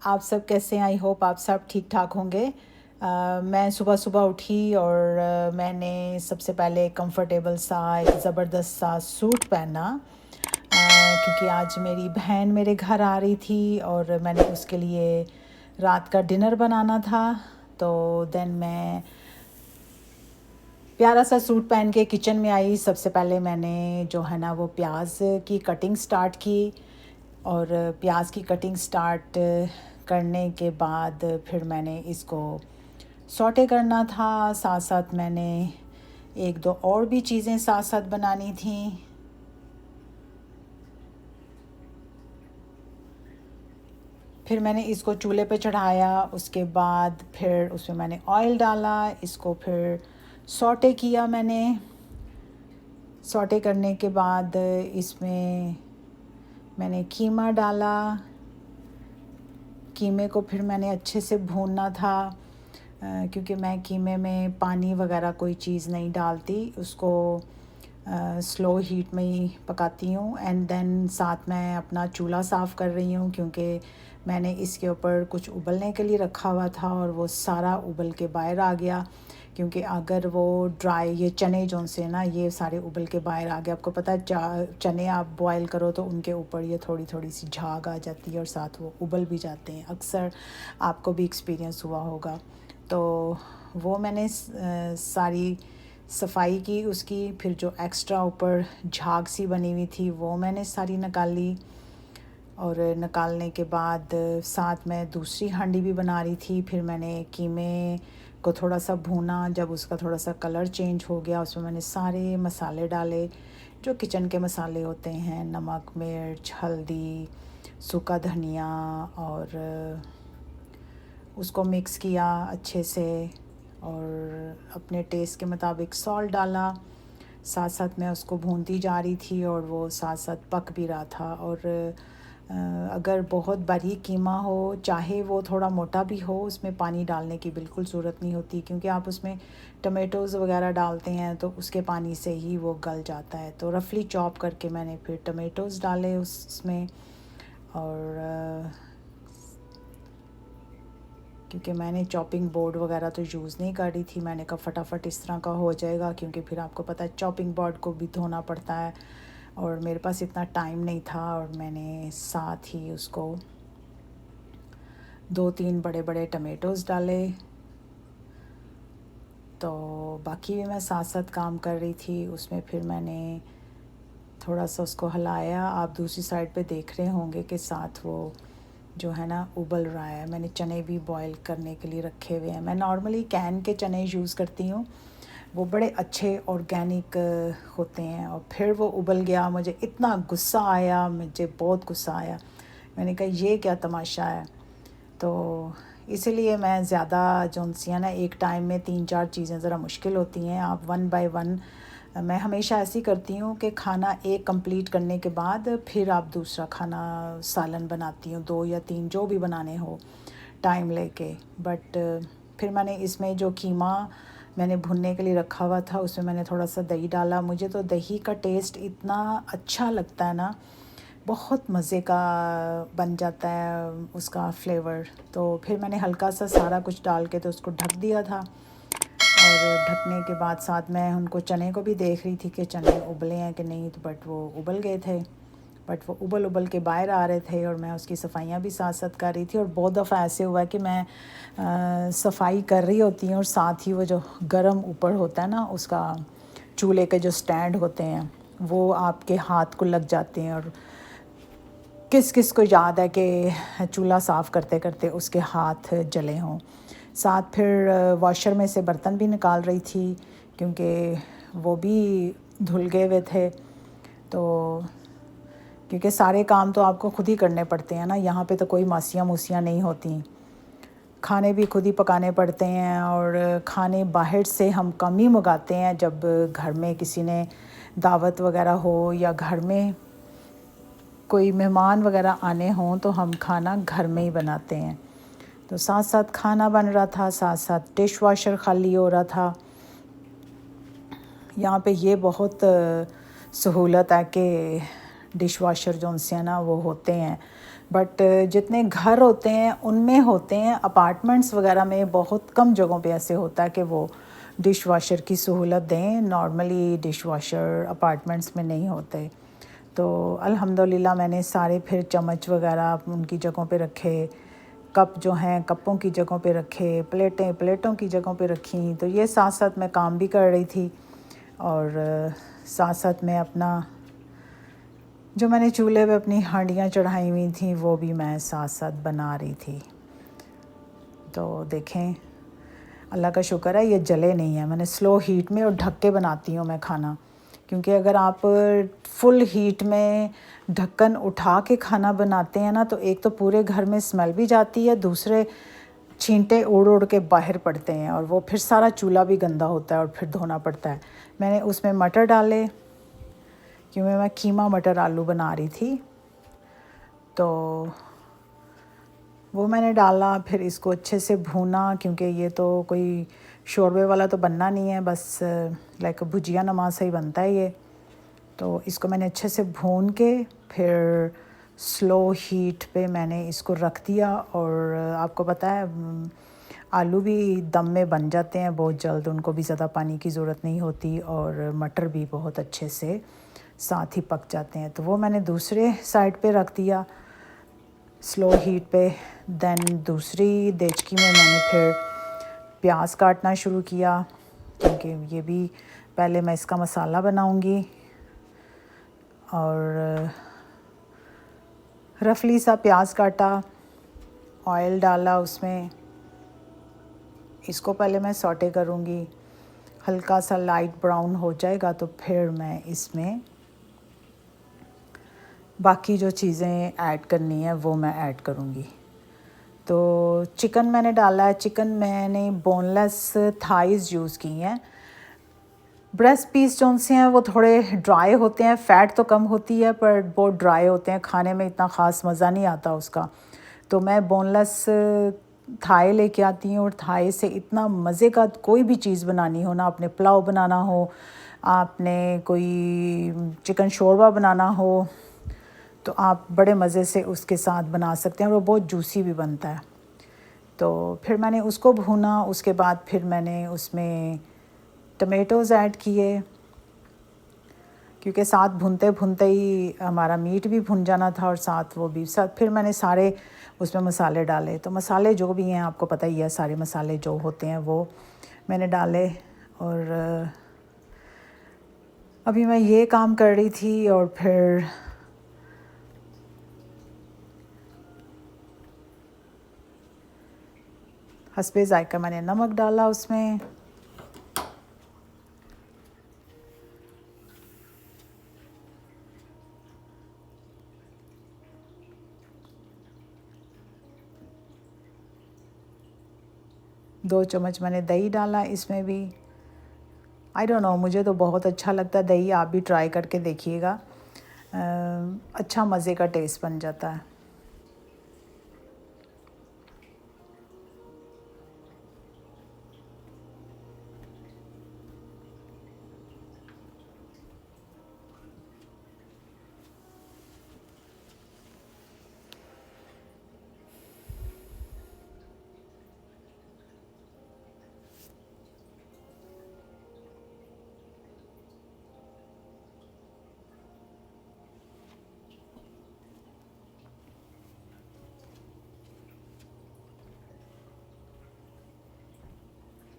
आप सब कैसे हैं? आई होप आप सब ठीक ठाक होंगे। मैं सुबह सुबह उठी और मैंने सबसे पहले कंफर्टेबल सा एक ज़बरदस्त सा सूट पहना, क्योंकि आज मेरी बहन मेरे घर आ रही थी और मैंने उसके लिए रात का डिनर बनाना था। तो देन मैं प्यारा सा सूट पहन के किचन में आई। सबसे पहले मैंने जो है ना वो प्याज की कटिंग स्टार्ट की, और प्याज की कटिंग स्टार्ट करने के बाद फिर मैंने इसको सौटे करना था। साथ साथ मैंने एक दो और भी चीज़ें साथ साथ बनानी थी। फिर मैंने इसको चूल्हे पे चढ़ाया, उसके बाद फिर उसमें मैंने ऑयल डाला, इसको फिर सौटे किया। सौटे करने के बाद इसमें मैंने कीमा डाला। कीमे को फिर मैंने अच्छे से भूनना था, क्योंकि मैं कीमे में पानी वगैरह कोई चीज़ नहीं डालती, उसको स्लो हीट में ही पकाती हूँ। एंड देन साथ मैं अपना चूल्हा साफ़ कर रही हूँ, क्योंकि मैंने इसके ऊपर कुछ उबलने के लिए रखा हुआ था और वो सारा उबल के बाहर आ गया। क्योंकि अगर वो ड्राई, ये चने जो से ना ये सारे उबल के बाहर आ गए। आपको पता है चने आप बॉयल करो तो उनके ऊपर ये थोड़ी थोड़ी सी झाग आ जाती है और साथ वो उबल भी जाते हैं। अक्सर आपको भी एक्सपीरियंस हुआ होगा। तो वो मैंने सारी सफाई की उसकी। फिर जो एक्स्ट्रा ऊपर झाग सी बनी हुई थी वो मैंने सारी निकाल ली। और निकालने के बाद साथ में दूसरी हांडी भी बना रही थी। फिर मैंने कीमे को थोड़ा सा भूना। जब उसका थोड़ा सा कलर चेंज हो गया, उसमें मैंने सारे मसाले डाले जो किचन के मसाले होते हैं, नमक, मिर्च, हल्दी, सूखा धनिया, और उसको मिक्स किया अच्छे से और अपने टेस्ट के मुताबिक सॉल्ट डाला। साथ साथ मैं उसको भूनती जा रही थी और वो साथ साथ पक भी रहा था। और अगर बहुत बारीक कीमा हो, चाहे वो थोड़ा मोटा भी हो, उसमें पानी डालने की बिल्कुल ज़रूरत नहीं होती, क्योंकि आप उसमें टमेटोज़ वगैरह डालते हैं तो उसके पानी से ही वो गल जाता है। तो रफली चॉप करके मैंने फिर टमेटोज़ डाले उसमें। और क्योंकि मैंने चॉपिंग बोर्ड वगैरह तो यूज़ नहीं कर रही थी, मैंने कहा फटाफट इस तरह का हो जाएगा, क्योंकि फिर आपको पता है चॉपिंग बोर्ड को भी धोना पड़ता है और मेरे पास इतना टाइम नहीं था। और मैंने साथ ही उसको 2-3 बड़े बड़े टमेटोज़ डाले। तो बाकी भी मैं साथ साथ काम कर रही थी उसमें। फिर मैंने थोड़ा सा उसको हिलाया। आप दूसरी साइड पे देख रहे होंगे कि साथ वो जो है ना उबल रहा है। मैंने चने भी बॉईल करने के लिए रखे हुए हैं। मैं नॉर्मली कैन के चने यूज़ करती हूँ, वो बड़े अच्छे ऑर्गेनिक होते हैं। और फिर वो उबल गया, मुझे इतना गुस्सा आया, मुझे बहुत गुस्सा आया। मैंने कहा ये क्या तमाशा है। तो इसीलिए मैं ज़्यादा जो सी है ना, एक टाइम में 3-4 चीज़ें ज़रा मुश्किल होती हैं। आप वन बाय वन, मैं हमेशा ऐसी करती हूँ कि खाना एक कंप्लीट करने के बाद फिर आप दूसरा खाना सालन बनाती हूँ, 2 या 3 जो भी बनाने हो टाइम लेके। बट फिर मैंने इसमें जो कीमा मैंने भुनने के लिए रखा हुआ था उसमें मैंने थोड़ा सा दही डाला। मुझे तो दही का टेस्ट इतना अच्छा लगता है ना, बहुत मज़े का बन जाता है उसका फ्लेवर। तो फिर मैंने हल्का सा सारा कुछ डाल के तो उसको ढक दिया था। और ढकने के बाद साथ मैं उनको चने को भी देख रही थी कि चने उबले हैं कि नहीं। तो बट वो उबल गए थे, बट वो उबल के बाहर आ रहे थे और मैं उसकी सफाइयाँ भी साथ साथ कर रही थी। और बहुत दफ़ा ऐसे हुआ कि मैं सफाई कर रही होती हूँ और साथ ही वो जो गरम ऊपर होता है ना उसका, चूल्हे के जो स्टैंड होते हैं, वो आपके हाथ को लग जाते हैं। और किस किस को याद है कि चूल्हा साफ़ करते करते उसके हाथ जले हों। साथ फिर वॉशर में से बर्तन भी निकाल रही थी, क्योंकि वो भी धुल गए हुए थे। तो क्योंकि सारे काम तो आपको खुद ही करने पड़ते हैं ना, यहाँ पे तो कोई मासियाँ मूसियाँ नहीं होती। खाने भी खुद ही पकाने पड़ते हैं। और खाने बाहर से हम कम ही मंगाते हैं, जब घर में किसी ने दावत वगैरह हो या घर में कोई मेहमान वगैरह आने हों तो हम खाना घर में ही बनाते हैं। तो साथ साथ खाना बन रहा था, साथ साथ डिश वॉशर खाली हो रहा था। यहाँ पे ये बहुत सहूलत है कि डिश वॉशर जो उनसे है ना वो होते हैं, बट जितने घर होते हैं उनमें होते हैं, अपार्टमेंट्स वगैरह में बहुत कम जगहों पे ऐसे होता है कि वो डिश वॉशर की सहूलत दें। नॉर्मली डिश वॉशर अपार्टमेंट्स में नहीं होते। तो अल्हम्दुलिल्लाह मैंने सारे फिर चम्मच वगैरह उनकी जगहों पे रखे, कप जो हैं कपों की जगहों पे रखे, प्लेटें प्लेटों की जगहों पे रखी। तो ये साथ साथ मैं काम भी कर रही थी और साथ साथ मैं अपना जो मैंने चूल्हे पे अपनी हांडियाँ चढ़ाई हुई थी वो भी मैं साथ साथ बना रही थी। तो देखें, अल्लाह का शुक्र है ये जले नहीं है। मैंने स्लो हीट में और ढक के बनाती हूँ मैं खाना, क्योंकि अगर आप फुल हीट में ढक्कन उठा के खाना बनाते हैं ना, तो एक तो पूरे घर में स्मेल भी जाती है, दूसरे छींटे उड़ उड़ के बाहर पड़ते हैं और वो फिर सारा चूल्हा भी गंदा होता है और फिर धोना पड़ता है। मैंने उसमें मटर डाले, क्योंकि मैं कीमा मटर आलू बना रही थी। तो वो मैंने डाला, फिर इसको अच्छे से भूना, क्योंकि ये तो कोई शोरबे वाला तो बनना नहीं है, बस लाइक भुजिया नमाज से ही बनता है ये। तो इसको मैंने अच्छे से भून के फिर स्लो हीट पे मैंने इसको रख दिया। और आपको पता है आलू भी दम में बन जाते हैं बहुत जल्द, उनको भी ज़्यादा पानी की ज़रूरत नहीं होती, और मटर भी बहुत अच्छे से साथ ही पक जाते हैं। तो वो मैंने दूसरे साइड पे रख दिया स्लो हीट पे। देन दूसरी देचकी में मैंने फिर प्याज काटना शुरू किया, क्योंकि ये भी पहले मैं इसका मसाला बनाऊंगी। और रफली सा प्याज काटा, ऑयल डाला उसमें, इसको पहले मैं सौटे करूंगी। हल्का सा लाइट ब्राउन हो जाएगा तो फिर मैं इसमें बाकी जो चीज़ें ऐड करनी है वो मैं ऐड करूँगी। तो चिकन मैंने डाला है। चिकन मैंने बोनलेस थाइज़ यूज़ की हैं। ब्रेस्ट पीस जो से हैं वो थोड़े ड्राई होते हैं, फ़ैट तो कम होती है पर बहुत ड्राई होते हैं, खाने में इतना ख़ास मज़ा नहीं आता उसका। तो मैं बोनलेस थाई लेके आती हूँ, और थाई से इतना मज़े का कोई भी चीज़ बनानी हो ना, आपने पुलाव बनाना हो, आपने कोई चिकन शोरबा बनाना हो, तो आप बड़े मज़े से उसके साथ बना सकते हैं, और वो बहुत जूसी भी बनता है। तो फिर मैंने उसको भूना, उसके बाद फिर मैंने उसमें टमेटोज़ ऐड किए, क्योंकि साथ भूनते भूनते ही हमारा मीट भी भुन जाना था और साथ वो भी साथ। फिर मैंने सारे उसमें मसाले डाले। तो मसाले जो भी हैं आपको पता ही है, सारे मसाले जो होते हैं वो मैंने डाले। और अभी मैं ये काम कर रही थी, और फिर हस्बे ज़ायका मैंने नमक डाला उसमें। दो चम्मच मैंने दही डाला इसमें भी। आई डोंट नो, मुझे तो बहुत अच्छा लगता है दही, आप भी ट्राई करके देखिएगा। अच्छा मज़े का टेस्ट बन जाता है।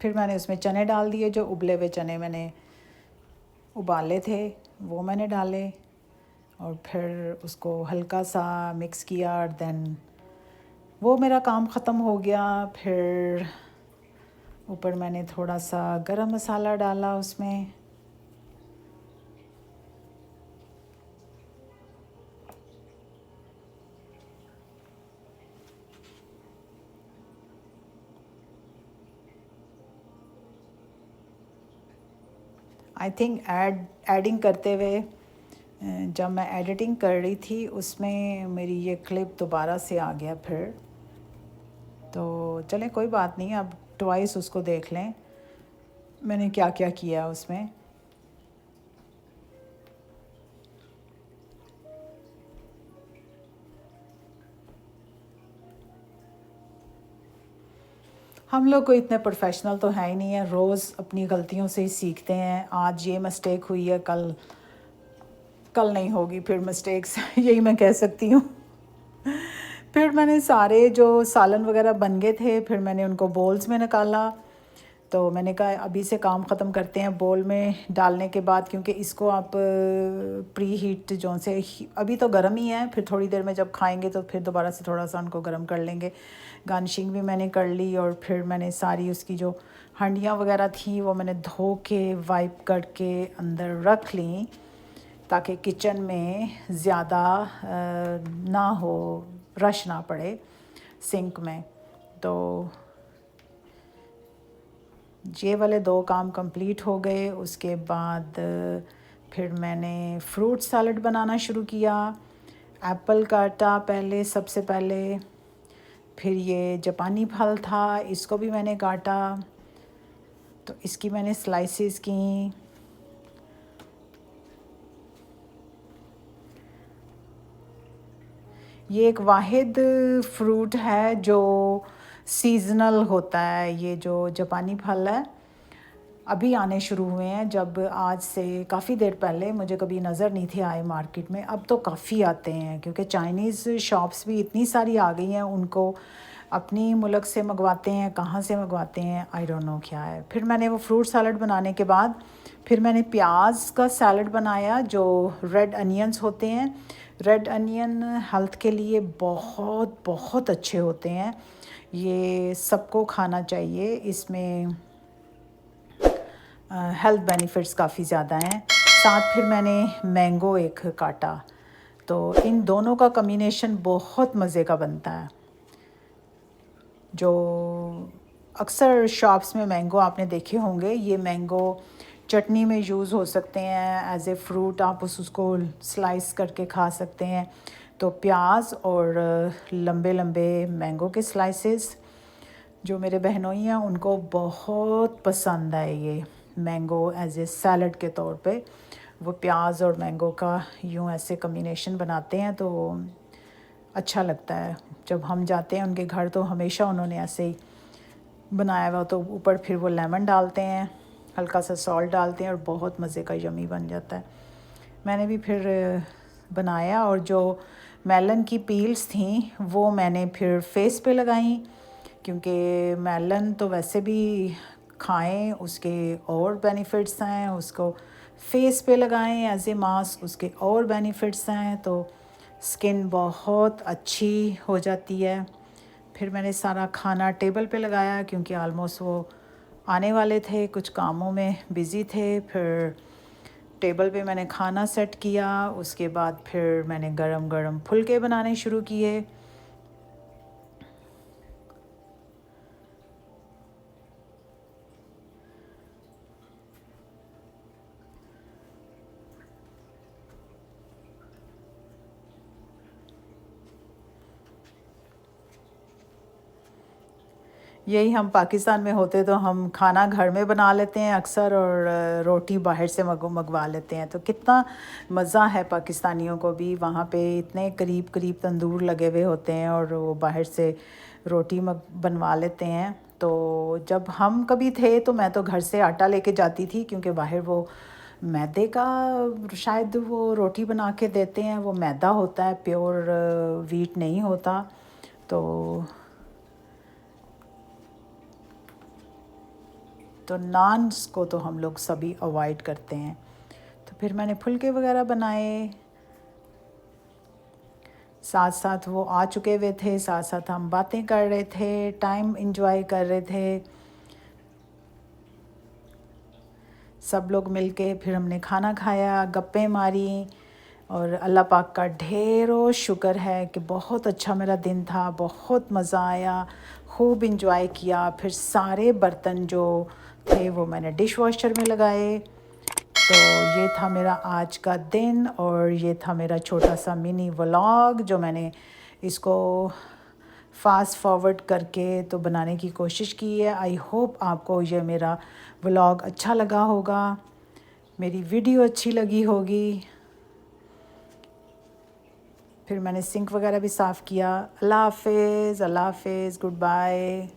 फिर मैंने उसमें चने डाल दिए, जो उबले हुए चने मैंने उबाले थे वो मैंने डाले, और फिर उसको हल्का सा मिक्स किया, और देन वो मेरा काम ख़त्म हो गया। फिर ऊपर मैंने थोड़ा सा गरम मसाला डाला उसमें। आई थिंक एडिंग करते हुए जब मैं एडिटिंग कर रही थी उसमें मेरी ये क्लिप दोबारा से आ गया फिर। तो चलें कोई बात नहीं, अब ट्वाइस उसको देख लें मैंने क्या क्या किया उसमें। हम लोग कोई इतने प्रोफेशनल तो है ही नहीं है, रोज़ अपनी गलतियों से ही सीखते हैं। आज ये मिस्टेक हुई है, कल कल नहीं होगी फिर मिस्टेक्स यही मैं कह सकती हूँ। फिर मैंने सारे जो सालन वगैरह बन गए थे, फिर मैंने उनको बोल्स में निकाला। तो मैंने कहा अभी से काम ख़त्म करते हैं बोल में डालने के बाद, क्योंकि इसको आप प्री हीट जो से अभी तो गर्म ही है, फिर थोड़ी देर में जब खाएंगे तो फिर दोबारा से थोड़ा सा उनको गर्म कर लेंगे। गार्निशिंग भी मैंने कर ली और फिर मैंने सारी उसकी जो हंडियाँ वगैरह थी वो मैंने धो के वाइप करके अंदर रख ली, ताकि किचन में ज़्यादा ना हो, रश ना पड़े सिंक में। तो ये वाले 2 काम कंप्लीट हो गए। उसके बाद फिर मैंने फ्रूट सैलड बनाना शुरू किया। एप्पल काटा पहले, सबसे पहले, फिर ये जापानी फल था, इसको भी मैंने काटा, तो इसकी मैंने स्लाइसेस की। ये एक वाहिद फ्रूट है जो सीज़नल होता है। ये जो जापानी फल है अभी आने शुरू हुए हैं, जब आज से काफ़ी देर पहले मुझे कभी नज़र नहीं थे आए मार्केट में। अब तो काफ़ी आते हैं, क्योंकि चाइनीज़ शॉप्स भी इतनी सारी आ गई हैं, उनको अपनी मुल्क से मंगवाते हैं, कहाँ से मंगवाते हैं आई डोंट नो क्या है। फिर मैंने वो फ्रूट सैलड बनाने के बाद फिर मैंने प्याज का सैलड बनाया, जो रेड अनियंस होते हैं। रेड अनियन हेल्थ के लिए बहुत बहुत अच्छे होते हैं, ये सबको खाना चाहिए। इसमें हेल्थ बेनिफिट्स काफ़ी ज़्यादा हैं। साथ फिर मैंने मैंगो एक काटा, तो इन दोनों का कॉम्बिनेशन बहुत मज़े का बनता है। जो अक्सर शॉप्स में मैंगो आपने देखे होंगे, ये मैंगो चटनी में यूज़ हो सकते हैं, एज ए फ्रूट आप उसको स्लाइस करके खा सकते हैं। तो प्याज और लंबे लंबे मैंगो के स्लाइसेस जो मेरे बहनोई हैं उनको बहुत पसंद है। ये मैंगो एज ए सैलड के तौर पे वो प्याज और मैंगो का यूँ ऐसे कॉम्बिनेशन बनाते हैं, तो अच्छा लगता है। जब हम जाते हैं उनके घर तो हमेशा उन्होंने ऐसे ही बनाया हुआ, तो ऊपर फिर वो लेमन डालते हैं, हल्का सा सॉल्ट डालते हैं और बहुत मज़े का यमी बन जाता है। मैंने भी फिर बनाया, और जो मेलन की पील्स थी वो मैंने फिर फेस पे लगाई, क्योंकि मेलन तो वैसे भी खाएं उसके और बेनिफिट्स हैं, उसको फेस पे लगाएं एज ए मास्क, उसके और बेनिफिट्स हैं, तो स्किन बहुत अच्छी हो जाती है। फिर मैंने सारा खाना टेबल पे लगाया, क्योंकि आलमोस्ट वो आने वाले थे, कुछ कामों में बिज़ी थे। फिर टेबल पे मैंने खाना सेट किया। उसके बाद फिर मैंने गरम गरम फुलके बनाने शुरू किए। यही हम पाकिस्तान में होते तो हम खाना घर में बना लेते हैं अक्सर, और रोटी बाहर से मंगवा लेते हैं। तो कितना मज़ा है पाकिस्तानियों को भी, वहाँ पे इतने करीब करीब तंदूर लगे हुए होते हैं और वो बाहर से रोटी बनवा लेते हैं। तो जब हम कभी थे तो मैं तो घर से आटा लेके जाती थी, क्योंकि बाहर वो मैदे का शायद वो रोटी बना के देते हैं, वो मैदा होता है, प्योर वीट नहीं होता। तो नान्स को तो हम लोग सभी अवॉइड करते हैं। तो फिर मैंने फुलके वगैरह बनाए, साथ साथ वो आ चुके हुए थे, साथ साथ हम बातें कर रहे थे, टाइम एंजॉय कर रहे थे सब लोग मिलके। फिर हमने खाना खाया, गप्पें मारी, और अल्लाह पाक का ढेरों शुक्र है कि बहुत अच्छा मेरा दिन था, बहुत मज़ा आया, खूब इंजॉय किया। फिर सारे बर्तन जो थे वो मैंने डिश वॉशर में लगाए। तो ये था मेरा आज का दिन, और ये था मेरा छोटा सा मिनी व्लॉग जो मैंने इसको फास्ट फॉरवर्ड करके तो बनाने की कोशिश की है। आई होप आपको ये मेरा व्लॉग अच्छा लगा होगा, मेरी वीडियो अच्छी लगी होगी। फिर मैंने सिंक वगैरह भी साफ़ किया। अल्लाह हाफ़िज़, अल्लाह हाफ़िज़, गुड बाय।